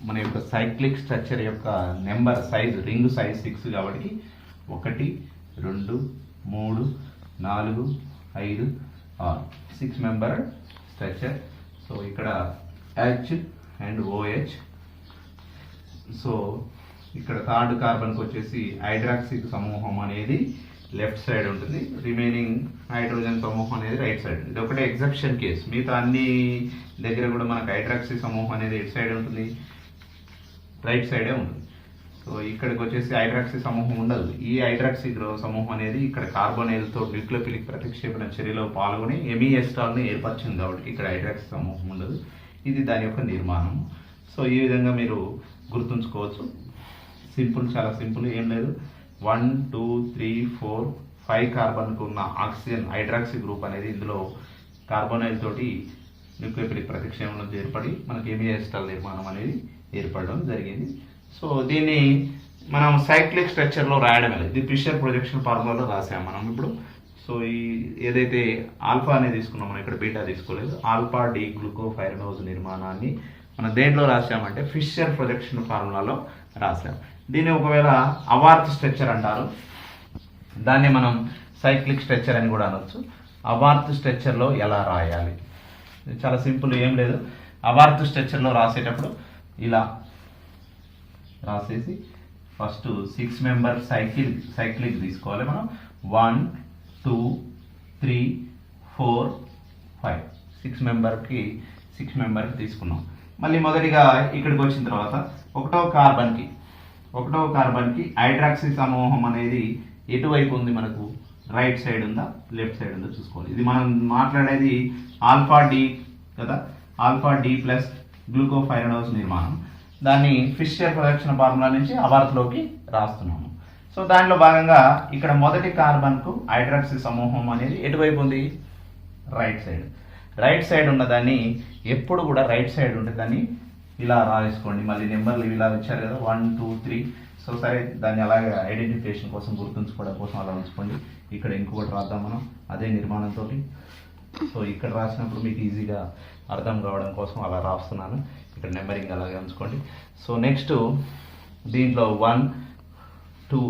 మన యొక్క సైక్లిక్ స్ట్రక్చర్ యొక్క నెంబర్ సైజ్ రింగ్ సైజ్ 6 కాబట్టి 1 2 3 4 5 6 6 మెంబర్ స్ట్రక్చర్. సో ఇక్కడ H అండ్ OH. సో ఇక్కడ థర్డ్ కార్బన్కి వచ్చేసి హైడ్రాక్సిక్ సమూహం అనేది లెఫ్ట్ సైడ్ ఉంటుంది, రిమైనింగ్ హైడ్రోజన్ సమూహం అనేది రైట్ సైడ్. ఇది ఒకటే ఎగ్జెప్షన్ కేస్, మిగతా అన్ని దగ్గర కూడా మనకు హైడ్రాక్సిక్ సమూహం అనేది ఎటు సైడ్ ఉంటుంది, రైట్ సైడే ఉంటుంది. సో ఇక్కడికి వచ్చేసి హైడ్రాక్సిక్ సమూహం ఉండదు. ఈ హైడ్రాక్సిక్ సమూహం అనేది ఇక్కడ కార్బోనైల్తో న్యూక్లియోఫిలిక్ ప్రతిక్షేపణ చర్యలో పాల్గొని ఎమిఎస్టాల్ని ఏర్పరిచింది కాబట్టి ఇక్కడ హైడ్రాక్సిక్ సమూహం ఉండదు. ఇది దాని యొక్క నిర్మాణం. సో ఈ విధంగా మీరు గుర్తుంచుకోవచ్చు. సింపుల్, చాలా సింపుల్, ఏం లేదు. 1 2 3 4 5 కార్బన్కు ఉన్న ఆక్సిజన్ హైడ్రాక్సీ గ్రూప్ అనేది ఇందులో కార్బోనైల్ తోటి న్యూక్లియోఫిలిక్ ప్రతిక్షేపణ ఏర్పడి మనకి ఎమిఎస్టాల్ నిర్మాణం అనేది ఏర్పడడం జరిగింది. సో దీన్ని మనం సైక్లిక్ స్ట్రక్చర్లో రాయడం లేదు, ఇది ఫిషర్ ప్రొజెక్షన్ ఫార్ములాలో రాసాం మనం ఇప్పుడు. సో ఈ ఏదైతే ఆల్ఫా అనేది తీసుకున్నాం మనం, ఇక్కడ బీటా తీసుకోలేదు. ఆల్ఫా డి గ్లూకోఫైరనోజ్ నిర్మాణాన్ని మనం దేంట్లో రాసామంటే ఫిషర్ ప్రొజెక్షన్ ఫార్ములాలో రాసాం. దీన్ని ఒకవేళ అవార్త్ స్ట్రక్చర్ అంటారు, దాన్ని మనం సైక్లిక్ స్ట్రక్చర్ అని కూడా అనొచ్చు. అవార్త్ స్ట్రక్చర్లో ఎలా రాయాలి, చాలా సింపుల్, ఏం లేదు. అవార్త్ స్ట్రక్చర్లో రాసేటప్పుడు ఇలా రాసేసి ఫస్ట్ 6 మెంబర్ సైక్లిక్ తీసుకోవాలి మనం. 1 2 3 4 5 6 మెంబర్కి తీసుకున్నాం. మళ్ళీ మొదటిగా ఇక్కడికి వచ్చిన తర్వాత ఒకటవ కార్బన్కి హైడ్రాక్సీ సమూహం అనేది ఎటువైపు ఉంది, మనకు రైట్ సైడ్ ఉందా లెఫ్ట్ సైడ్ ఉందా చూసుకోవాలి. ఇది మనం మాట్లాడేది ఆల్ఫా డి కదా, ఆల్ఫా డి ప్లస్ గ్లూకోఫైరనోజ్ నిర్మాణం. దాన్ని ఫిషర్ ప్రొజెక్షన్ ఫార్ములా నుంచి అవార్త్లోకి రాస్తున్నాము. సో దానిలో భాగంగా ఇక్కడ మొదటి కార్బన్కు హైడ్రాక్సీ సమూహం అనేది ఎటువైపు ఉంది, రైట్ సైడ్ ఉన్నదాన్ని ఎప్పుడు కూడా రైట్ సైడ్ ఉంటే దాన్ని ఇలా రాసుకోండి. మళ్ళీ నెంబర్లు ఇలా ఇచ్చారు కదా 1 2 3. సో సరే, దాన్ని అలాగే ఐడెంటిఫికేషన్ కోసం గుర్తుంచుకోవడం కోసం అలా ఉంచుకోండి. ఇక్కడ ఇంకొకటి రాద్దాం మనం అదే నిర్మాణంతో. సో ఇక్కడ రాసినప్పుడు మీకు ఈజీగా అర్థం కావడం కోసం అలా రాస్తున్నాను. ఇక్కడ నెంబరింగ్ అలాగే ఉంచుకోండి. సో నెక్స్ట్ దీంట్లో 1 2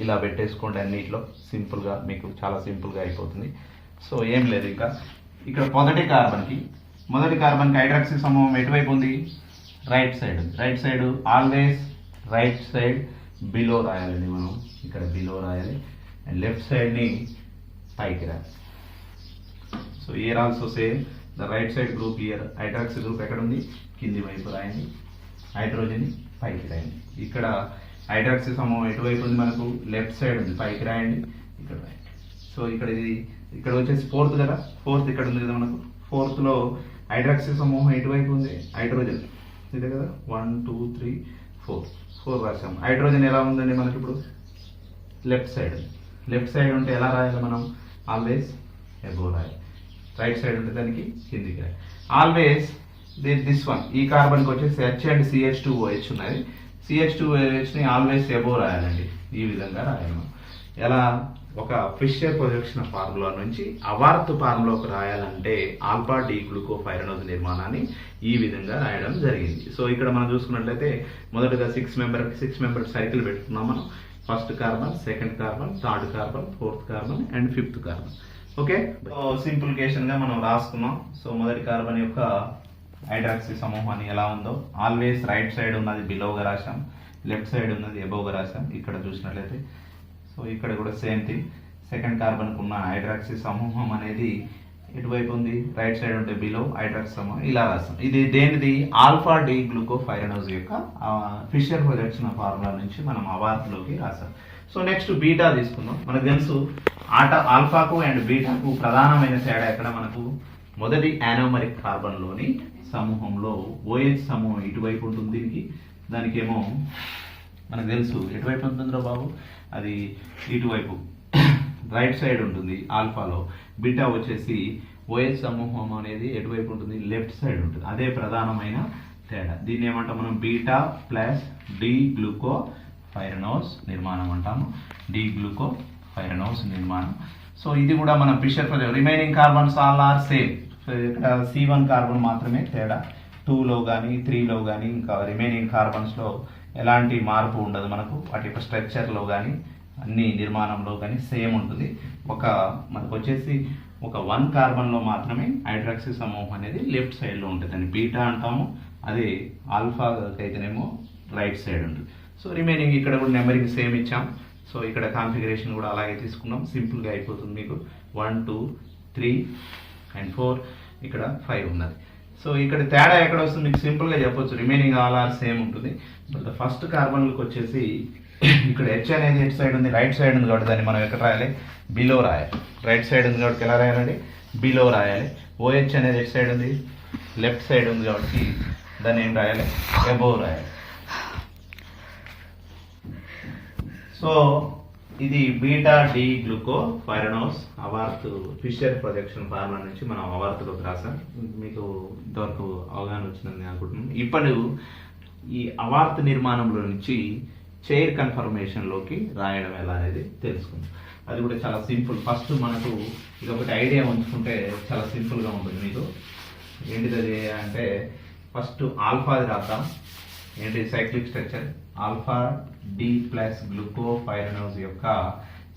ఇలా పెట్టేసుకోండి అన్నిట్లో. సింపుల్గా మీకు చాలా సింపుల్గా అయిపోతుంది. సో ఏం లేదు, ఇంకా ఇక్కడ మొదటి కార్బన్కి హైడ్రాక్సీ సమూహం ఎటువైపు ఉంది, right side. Always right side below రాయాలండి మనం, ఇక్కడ బిలో రాయాలి. అండ్ లెఫ్ట్ సైడ్ని పైకి రాయాలి. So here also same, the right side group here, hydroxy group ఎక్కడ ఉంది, కింది వైపు రాయండి. హైడ్రోజన్ పైకి రాయండి. ఇక్కడ హైడ్రాక్సీ సమూహం ఎటువైపు ఉంది, మనకు లెఫ్ట్ సైడ్ ఉంది, పైకి రాయండి, ఇక్కడ రాయండి. సో ఇక్కడ వచ్చేసి ఫోర్త్ కదా, ఫోర్త్ ఇక్కడ ఉంది కదా మనకు. ఫోర్త్లో హైడ్రాక్సీ సమూహం ఎటువైపు ఉంది, హైడ్రోజన్ ఇదే కదా. 1 2 3 4 రాసాం. హైడ్రోజన్ ఎలా ఉందండి మనకి ఇప్పుడు, లెఫ్ట్ సైడ్ ఉంటే ఎలా రాయాలి మనం, ఆల్వేస్ ఎబో రాయాలి. రైట్ సైడ్ ఉంటే దానికి కిందికి రాయాలి. ఆల్వేస్ దిస్ వన్, ఈ కార్బన్కి వచ్చేసి H అండ్ CH2OH ఉన్నది. CH2OHని ఆల్వేస్ ఎబో రాయాలండి. ఈ విధంగా రాయాలి మనం. ఎలా, ఒక ఫిషర్ ప్రొజెక్షన్ ఫార్ములా నుంచి అవార్త్ ఫార్ములాకు రాయాలంటే ఆల్ఫా డి గ్లూకోఫైరనోజ్ నిర్మాణాన్ని ఈ విధంగా రాయడం జరిగింది. సో ఇక్కడ మనం చూసుకున్నట్లయితే మొదటగా 6 మెంబర్ సైకిల్ పెట్టుకున్నాం మనం. First carbon, second carbon, third carbon, fourth carbon and fifth carbon. Okay, so సింప్లిఫికేషన్గా మనం రాసుకున్నాం. సో మొదటి కార్బన్ యొక్క హైడ్రాక్సీ సమూహాన్ని ఎలా ఉందో, ఆల్వేస్ రైట్ సైడ్ ఉన్నది బిలోగా రాశాం, లెఫ్ట్ సైడ్ ఉన్నది ఎబోగా రాశాం. ఇక్కడ చూసినట్లయితే సో ఇక్కడ కూడా సేమ్ థింగ్. సెకండ్ కార్బన్కు ఉన్న హైడ్రాక్సీ సమూహం అనేది ఎటువైపు ఉంది, రైట్ సైడ్ ఉంటే బిలో హైడ్రాక్సీ సమూహం ఇలా రాస్తాం. ఇది దేనిది, ఆల్ఫా డి గ్లూకోఫైరనోజ్ యొక్క ఫిషర్ ప్రొజెక్షన్ ఫార్ములా నుంచి మనం అవార్త్లోకి రాసాం. సో నెక్స్ట్ బీటా తీసుకుందాం. మనకు తెలుసు ఆల్ఫాకు అండ్ బీటాకు ప్రధానమైన తేడా ఎక్కడ, మనకు మొదటి యానోమరిక్ కార్బన్లోని సమూహంలో OH సమూహం ఇటువైపు ఉంటుంది, దానికేమో మనకు తెలుసు ఎటువైపు ఉంటుందో బాబు, అది ఇటువైపు రైట్ సైడ్ ఉంటుంది ఆల్ఫాలో. బీటా వచ్చేసి OH సమూహం అనేది ఎటువైపు ఉంటుంది, లెఫ్ట్ సైడ్ ఉంటుంది. అదే ప్రధానమైన తేడా. దీన్ని ఏమంటాం మనం, బీటా ప్లస్ డి గ్లూకోఫైరనోజ్ నిర్మాణం అంటాము. డి గ్లూకోఫైరనోజ్ నిర్మాణం. సో ఇది కూడా మనం Fischer remaining carbons all are same. So ఇక్కడ C1 కార్బన్ మాత్రమే తేడా. 2లో కానీ 3లో కానీ ఇంకా రిమైనింగ్ కార్బన్స్లో ఎలాంటి మార్పు ఉండదు మనకు. వాటి యొక్క స్ట్రక్చర్లో కానీ అన్ని నిర్మాణంలో కానీ సేమ్ ఉంటుంది. మనకు వచ్చేసి ఒక 1 కార్బన్లో మాత్రమే హైడ్రాక్సీ సమూహం అనేది లెఫ్ట్ సైడ్లో ఉంటుంది, దాన్ని బీటా అంటాము. అదే ఆల్ఫా అయితేనేమో రైట్ సైడ్ ఉంటుంది. సో రిమైనింగ్ ఇక్కడ కూడా నెంబరింగ్ సేమ్ ఇచ్చాం. సో ఇక్కడ కాన్ఫిగరేషన్ కూడా అలాగే తీసుకున్నాం, సింపుల్గా అయిపోతుంది మీకు. 1 2 3 and 4 ఇక్కడ 5 ఉన్నది. సో ఇక్కడ తేడా ఎక్కడ వస్తుంది మీకు సింపుల్గా చెప్పొచ్చు, రిమైనింగ్ ఆల్ ఆర్ సేమ్ ఉంటుంది. బట్ ఫస్ట్ కార్బన్లకు వచ్చేసి ఇక్కడ హెచ్ అనేది హెచ్ సైడ్ ఉంది, రైట్ సైడ్ ఉంది కాబట్టి దాన్ని మనం ఎక్కడ రాయాలి, బిలో రాయాలి. రైట్ సైడ్ ఉంది కాబట్టి ఎలా రాయాలండి, బిలో రాయాలి. ఓహెచ్ అనేది హెచ్ సైడ్ ఉంది, లెఫ్ట్ సైడ్ ఉంది కాబట్టి దాన్ని ఏం రాయాలి, అబోవ్ రాయాలి. సో ఇది beta D గ్లూకో ఫైరనోస్ అవార్త్ fissure projection formula నుంచి మనం అవార్తులోకి రాసాం. మీకు ఇంతవరకు అవగాహన వచ్చిందని అనుకుంటున్నాం. ఇప్పుడు ఈ అవార్త్ నిర్మాణంలో నుంచి చైర్ కన్ఫర్మేషన్లోకి రాయడం ఎలా అనేది తెలుసుకుందాం. అది కూడా చాలా సింపుల్. ఫస్ట్ మనకు ఇది ఒకటి ఐడియా ఉంచుకుంటే చాలా సింపుల్గా ఉంటుంది మీకు. ఏంటిది అది అంటే ఫస్ట్ ఆల్ఫాది రాద్దాం. ఏంటి cyclic structure, alpha D plus glucopyranose యొక్క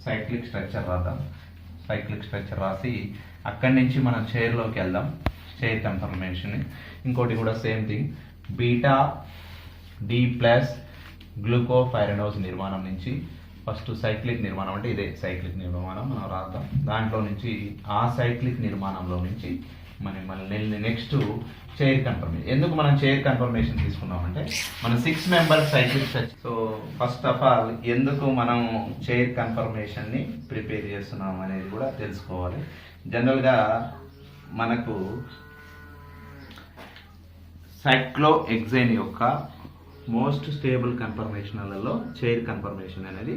సైక్లిక్ స్ట్రక్చర్ రాద్దాం. సైక్లిక్ స్ట్రక్చర్ రాసి అక్కడి నుంచి మనం చైర్లోకి వెళ్దాం, చైర్ కన్ఫర్మేషన్. ఇంకోటి కూడా same thing, beta D plus glucopyranose నిర్మాణం నుంచి ఫస్ట్ సైక్లిక్ నిర్మాణం అంటే ఇదే సైక్లిక్ నిర్మాణం మనం రాద్దాం. దాంట్లో నుంచి ఆ సైక్లిక్ నిర్మాణంలో నుంచి మళ్ళీ నెక్స్ట్ చైర్ కన్ఫర్మేషన్. ఎందుకు మనం చైర్ కన్ఫర్మేషన్ తీసుకున్నామంటే మన 6 member cyclic structure. So first of all ఎందుకు మనం చైర్ కన్ఫర్మేషన్ని ప్రిపేర్ చేస్తున్నాం అనేది కూడా తెలుసుకోవాలి. జనరల్గా మనకు సైక్లోహెక్సేన్ యొక్క మోస్ట్ స్టేబుల్ కన్ఫర్మేషన్లలో చైర్ కన్ఫర్మేషన్ అనేది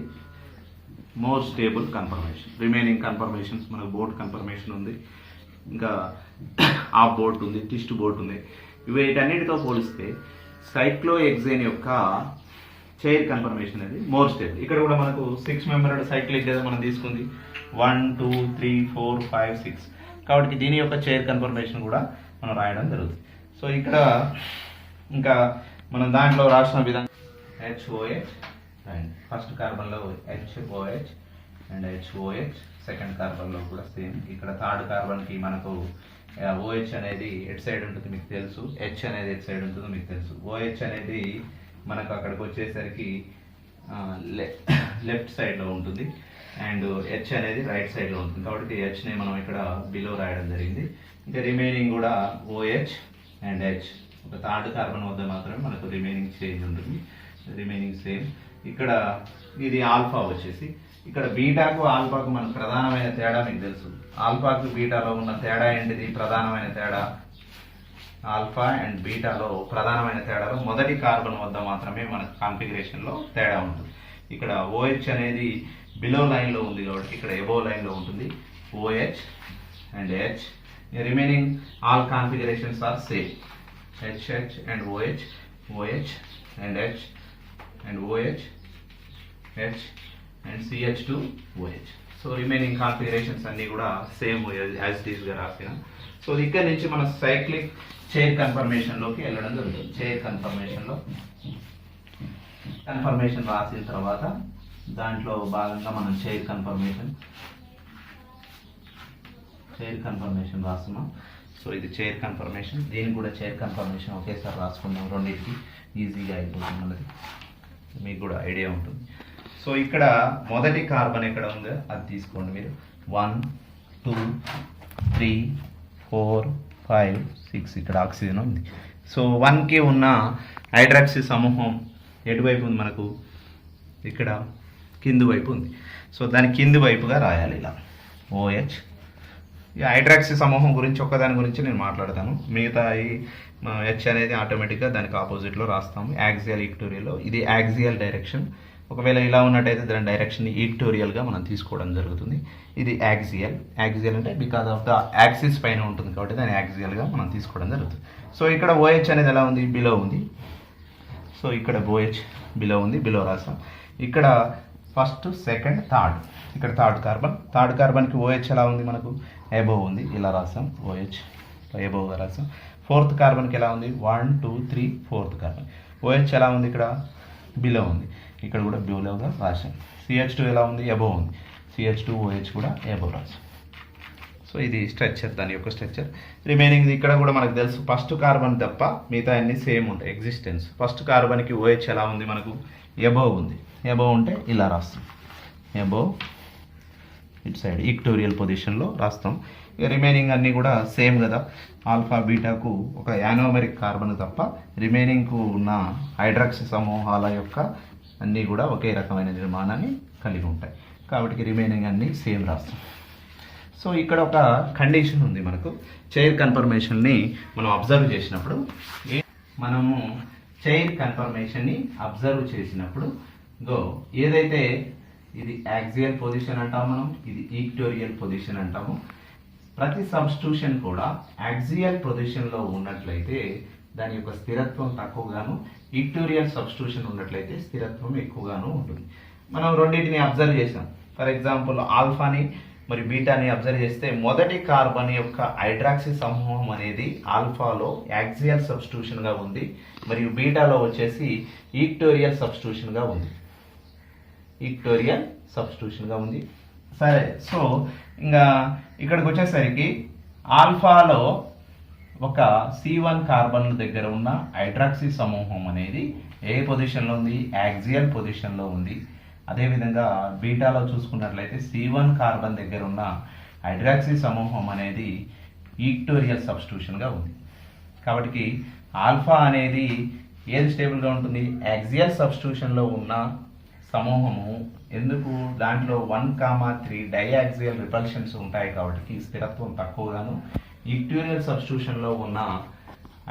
most stable confirmation. Remaining confirmations మనకు బోర్డ్ కన్ఫర్మేషన్ ఉంది, ఇంకా ఆఫ్ బోర్డ్ ఉంది, ట్విస్ట్ బోర్డ్ ఉంది. వీటన్నిటితో పోలిస్తే సైక్లోహెక్సేన్ యొక్క చైర్ కన్ఫర్మేషన్ అనేది మోర్ స్టేబుల్. ఇక్కడ కూడా మనకు 6 మెంబర్డ్ సైక్లిక్ కదా మనం తీసుకుంది, 1 2 3 4 5 6. కాబట్టి దీని యొక్క చైర్ కన్ఫర్మేషన్ కూడా మనం రాయడం జరుగుతుంది. సో ఇక్కడ ఇంకా మనం దాంట్లో రాసిన విధంగా HOH అండ్ ఫస్ట్ కార్బన్లో HOH అండ్ HOH, సెకండ్ కార్బన్లో కూడా సేమ్. ఇక్కడ థర్డ్ కార్బన్కి మనకు OH అనేది ఎట్ సైడ్ ఉంటుంది మీకు తెలుసు, H అనేది ఎట్ సైడ్ ఉంటుంది మీకు తెలుసు. OH అనేది మనకు అక్కడికి వచ్చేసరికి లెఫ్ట్ సైడ్లో ఉంటుంది అండ్ H అనేది రైట్ సైడ్లో ఉంటుంది. కాబట్టి Hని మనం ఇక్కడ బిలో రాయడం జరిగింది. ఇంకా రిమైనింగ్ కూడా OH అండ్ H, ఒక థర్డ్ కార్బన్ వద్ద మాత్రమే మనకు రిమైనింగ్ చేంజ్ ఉంటుంది, రిమైనింగ్ సేమ్. ఇక్కడ ఇది ఆల్ఫా వచ్చేసి, ఇక్కడ బీటాకు ఆల్ఫాకు మనకు ప్రధానమైన తేడా మీకు తెలుసు. ఆల్ఫాకు బీటాలో ఉన్న తేడా ఏంటిది, ప్రధానమైన తేడా ఆల్ఫా అండ్ బీటాలో ప్రధానమైన తేడాలో మొదటి కార్బన్ వద్ద మాత్రమే మనకు కాన్ఫిగరేషన్లో తేడా ఉంటుంది. ఇక్కడ OH అనేది బిలో లైన్లో ఉంది కాబట్టి ఇక్కడ ఎబో లైన్లో ఉంటుంది OH and H. Remaining all configurations are same, HH and OH, OH and H and OH, H and CH2OH. So remaining configurations అన్నీ కూడా సేమ్ యాజ్ ఇట్ ఈస్గా రాసిన. సో ఇక్కడ నుంచి మన సైక్లిక్ చైర్ కన్ఫర్మేషన్లోకి వెళ్ళడం జరుగుతుంది. చైర్ కన్ఫర్మేషన్ రాసిన తర్వాత దాంట్లో భాగంగా మనం చైర్ కన్ఫర్మేషన్ రాస్తున్నాం. సో ఇది చైర్ కన్ఫర్మేషన్, దీనికి కూడా చైర్ కన్ఫర్మేషన్ ఒకేసారి రాసుకుందాం, రెండింటికి ఈజీగా అయిపోతుంది మనది, మీకు కూడా ఐడియా ఉంటుంది. సో ఇక్కడ మొదటి కార్బన్ ఎక్కడ ఉందో అది తీసుకోండి మీరు. 1 2 3 4 5 6 ఇక్కడ ఆక్సిజన్ ఉంది. సో 1కి ఉన్న హైడ్రాక్సీ సమూహం ఎటువైపు ఉంది మనకు, ఇక్కడ కింది వైపు ఉంది. సో దాని కింది వైపుగా రాయాలి ఇలా OH. ఈ హైడ్రాక్సీ సమూహం గురించి ఒక్కదాని గురించి నేను మాట్లాడతాను, మిగతా H అనేది ఆటోమేటిక్గా దానికి ఆపోజిట్లో రాస్తాము, యాక్సియల్ ఈక్టోరియల్లో. ఇది యాక్సియల్ డైరెక్షన్. ఒకవేళ ఇలా ఉన్నట్టయితే దాని డైరెక్షన్ ఈక్టోరియల్గా మనం తీసుకోవడం జరుగుతుంది. ఇది యాక్సియల్ అంటే బికాస్ ఆఫ్ ద యాక్సిస్ పైన ఉంటుంది కాబట్టి దాన్ని యాక్సియల్గా మనం తీసుకోవడం జరుగుతుంది. సో ఇక్కడ OH అనేది ఎలా ఉంది, బిలో ఉంది. సో ఇక్కడ OH బిలో ఉంది, బిలో రాస్తాం. ఇక్కడ ఫస్ట్ సెకండ్ థర్డ్, ఇక్కడ థర్డ్ కార్బన్కి OH ఎలా ఉంది మనకు, ఎబోవ్ ఉంది, ఇలా రాస్తాం. OH ఎబోవ్గా రాస్తాం. ఫోర్త్ కార్బన్కి ఎలా ఉంది 1 2 3 ఫోర్త్ కార్బన్. OH ఎలా ఉంది, ఇక్కడ బిలో ఉంది, ఇక్కడ కూడా బిలోగా రాశాం. CH2 ఎలా ఉంది, అబోవ్ ఉంది, CH2OH కూడా అబోవ్ రాశాం. సో ఇది స్ట్రక్చర్, దాని యొక్క స్ట్రక్చర్. రిమైనింగ్ ఇక్కడ కూడా మనకు తెలుసు, ఫస్ట్ కార్బన్ తప్ప మిగతా అన్ని సేమ్ ఉంటాయి ఎగ్జిస్టెన్స్. ఫస్ట్ కార్బన్కి OH ఎలా ఉంది, మనకు అబోవ్ ఉంది. అబోవ్ ఉంటే ఇలా రాస్తాం, అబోవ్ ఇటు సైడ్ ఈక్టోరియల్ పొజిషన్లో రాస్తాం. ఇక రిమైనింగ్ అన్నీ కూడా సేమ్ కదా. ఆల్ఫా బీటాకు ఒక యానోమెరిక్ కార్బన్ తప్ప రిమైనింగ్కు ఉన్న హైడ్రాక్సీ సమూహాల యొక్క అన్నీ కూడా ఒకే రకమైన నిర్మాణాన్ని కలిగి ఉంటాయి. కాబట్టి రిమైనింగ్ అన్నీ సేమ్ రాస్తాం. సో ఇక్కడ ఒక కండిషన్ ఉంది మనకు. చైర్ కన్ఫర్మేషన్ని మనం అబ్జర్వ్ చేసినప్పుడు, మనము చైర్ కన్ఫర్మేషన్ని అబ్జర్వ్ చేసినప్పుడు ఏదైతే ఇది యాక్సియల్ పొజిషన్ అంటాము, మనం ఇది ఈక్టోరియల్ పొజిషన్ అంటాము. ప్రతి సబ్స్టిట్యూషన్ కూడా యాక్సియల్ పొజిషన్లో ఉన్నట్లయితే దాని యొక్క స్థిరత్వం తక్కువగాను, ఈక్టోరియల్ సబ్స్టిట్యూషన్ ఉన్నట్లయితే స్థిరత్వం ఎక్కువగాను ఉంటుంది. మనం రెండింటిని అబ్జర్వ్ చేసాం. ఫర్ ఎగ్జాంపుల్ ఆల్ఫాని మరియు బీటాని అబ్జర్వ్ చేస్తే మొదటి కార్బన్ యొక్క హైడ్రాక్సీ సమూహం అనేది ఆల్ఫాలో యాక్సియల్ సబ్స్టిట్యూషన్గా ఉంది, మరియు బీటాలో వచ్చేసి ఈక్టోరియల్ సబ్స్టిట్యూషన్గా ఉంది. ఈక్టోరియల్ సబ్స్టిట్యూషన్గా ఉంది. సరే, సో ఇంకా ఇక్కడికి వచ్చేసరికి ఆల్ఫాలో ఒక C1 కార్బన్ దగ్గర ఉన్న హైడ్రాక్సీ సమూహం అనేది ఏ పొజిషన్లో ఉంది, యాక్సియల్ పొజిషన్లో ఉంది. అదేవిధంగా బీటాలో చూసుకున్నట్లయితే C1 కార్బన్ దగ్గర ఉన్న హైడ్రాక్సీ సమూహం అనేది ఈక్టోరియల్ సబ్స్టిట్యూషన్గా ఉంది. కాబట్టి ఆల్ఫా అనేది ఏది స్టేబుల్గా ఉంటుంది, యాక్సియల్ సబ్స్టిట్యూషన్లో ఉన్న సమూహము. ఎందుకు, దాంట్లో 1,3 డైయాక్సియల్ రిపల్షన్స్ ఉంటాయి కాబట్టి స్థిరత్వం తక్కువగాను, ఈక్టోరియల్ సబ్స్టిట్యూషన్లో ఉన్న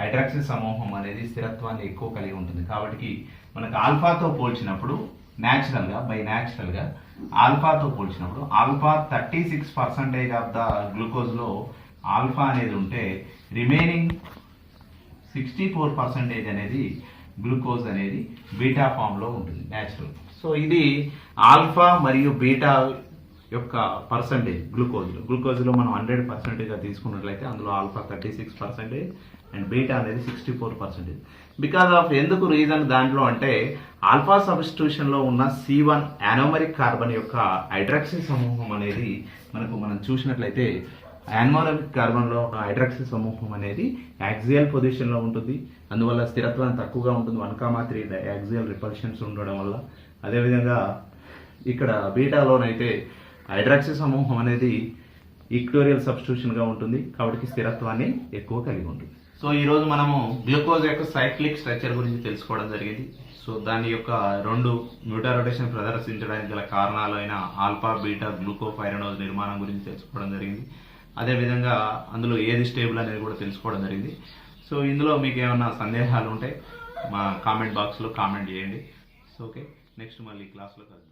హైడ్రాక్సీ సమూహం అనేది స్థిరత్వాన్ని ఎక్కువ కలిగి ఉంటుంది. కాబట్టి మనకు ఆల్ఫాతో పోల్చినప్పుడు న్యాచురల్గా ఆల్ఫాతో పోల్చినప్పుడు ఆల్ఫా 36% ఆఫ్ ద గ్లూకోజ్లో ఆల్ఫా అనేది ఉంటే రిమైనింగ్ 64% అనేది గ్లూకోజ్ అనేది బీటా ఫామ్లో ఉంటుంది న్యాచురల్. సో ఇది ఆల్ఫా మరియు బీటా యొక్క పర్సంటేజ్ గ్లూకోజ్లో మనం 100%గా తీసుకున్నట్లయితే అందులో ఆల్ఫా 36% అండ్ బీటా అనేది 64%. బికాజ్ ఆఫ్ ఎందుకు రీజన్ దాంట్లో అంటే ఆల్ఫా సబ్స్టిట్యూషన్లో ఉన్న C1 యానోమరిక్ కార్బన్ యొక్క హైడ్రాక్సీ సమూహం అనేది మనం చూసినట్లయితే యానోమరిక్ కార్బన్లో హైడ్రాక్సీ సమూహం అనేది యాక్సియల్ పొజిషన్లో ఉంటుంది. అందువల్ల స్థిరత్వం తక్కువగా ఉంటుంది, 1,3 యాక్సియల్ రిపల్షన్స్ ఉండడం వల్ల. అదేవిధంగా ఇక్కడ బీటాలోనైతే హైడ్రాక్సీ సమూహం అనేది ఈక్టోరియల్ సబ్స్టిట్యూషన్గా ఉంటుంది కాబట్టి స్థిరత్వాన్ని ఎక్కువ కలిగి ఉంటుంది. సో ఈరోజు మనము గ్లూకోజ్ యొక్క సైక్లిక్ స్ట్రక్చర్ గురించి తెలుసుకోవడం జరిగింది. సో దాని యొక్క 2 మ్యూటా రొటేషన్ ప్రదర్శించడానికి గల కారణాలైన ఆల్ఫా బీటా గ్లూకోపైరనోజ్ నిర్మాణం గురించి తెలుసుకోవడం జరిగింది. అదేవిధంగా అందులో ఏది స్టేబుల్ అనేది కూడా తెలుసుకోవడం జరిగింది. సో ఇందులో మీకు ఏమైనా సందేహాలు ఉంటే మా కామెంట్ బాక్స్లో కామెంట్ చేయండి. సో ఓకే, నెక్స్ట్ మళ్ళీ క్లాస్లో కలుద్దాం.